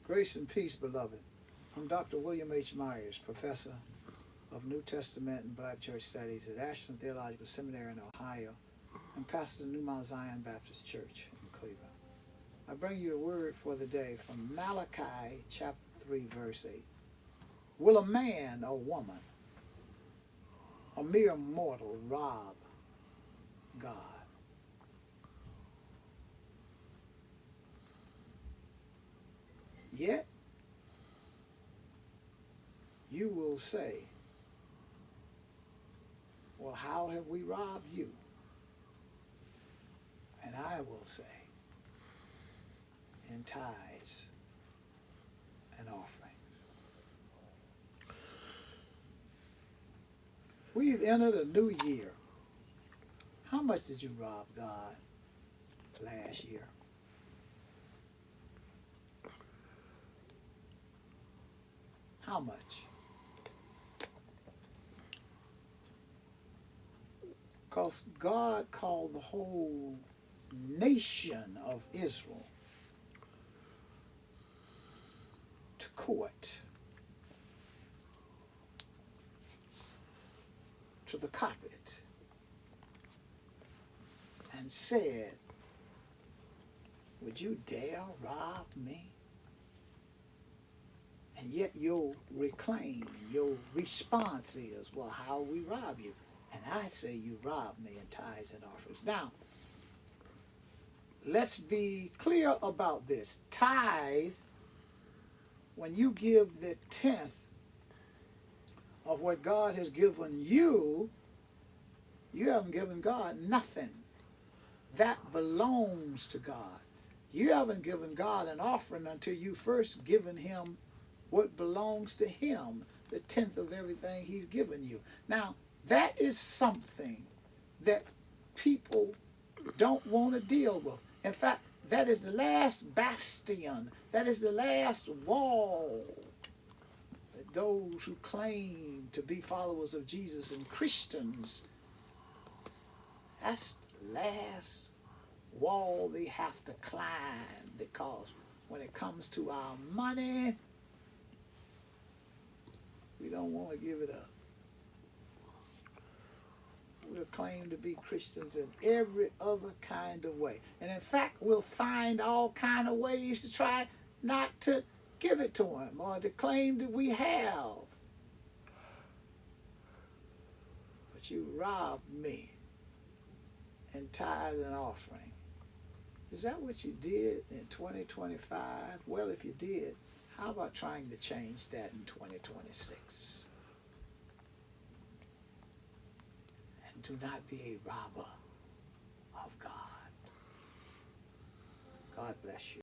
Grace and peace, beloved. I'm Dr. William H. Myers, professor of New Testament and Black Church Studies at Ashland Theological Seminary in Ohio and pastor of New Mount Zion Baptist Church in Cleveland. I bring you the word for the day from Malachi chapter 3, verse 8. Will a man or woman, a mere mortal, rob God? Yet you will say, well, how have we robbed you? And I will say, in tithes and offerings. We've entered a new year. How much did you rob God last year? How much? Because God called the whole nation of Israel to court, to the carpet, and said, would you dare rob me? And yet your response is, well, how we rob you? And I say you rob me in tithes and offerings. Now, let's be clear about this. Tithe, when you give the tenth of what God has given you, you haven't given God nothing. That belongs to God. You haven't given God an offering until you first given him what belongs to him, the tenth of everything he's given you. Now, that is something that people don't want to deal with. In fact, that is the last bastion, that is the last wall that those who claim to be followers of Jesus and Christians, that's the last wall they have to climb, because when it comes to our money, we don't want to give it up. We'll claim to be Christians in every other kind of way. And in fact, we'll find all kind of ways to try not to give it to him or to claim that we have. But you robbed me in tithe and offering. Is that what you did in 2025? Well, if you did, how about trying to change that in 2026? And do not be a robber of God. God bless you.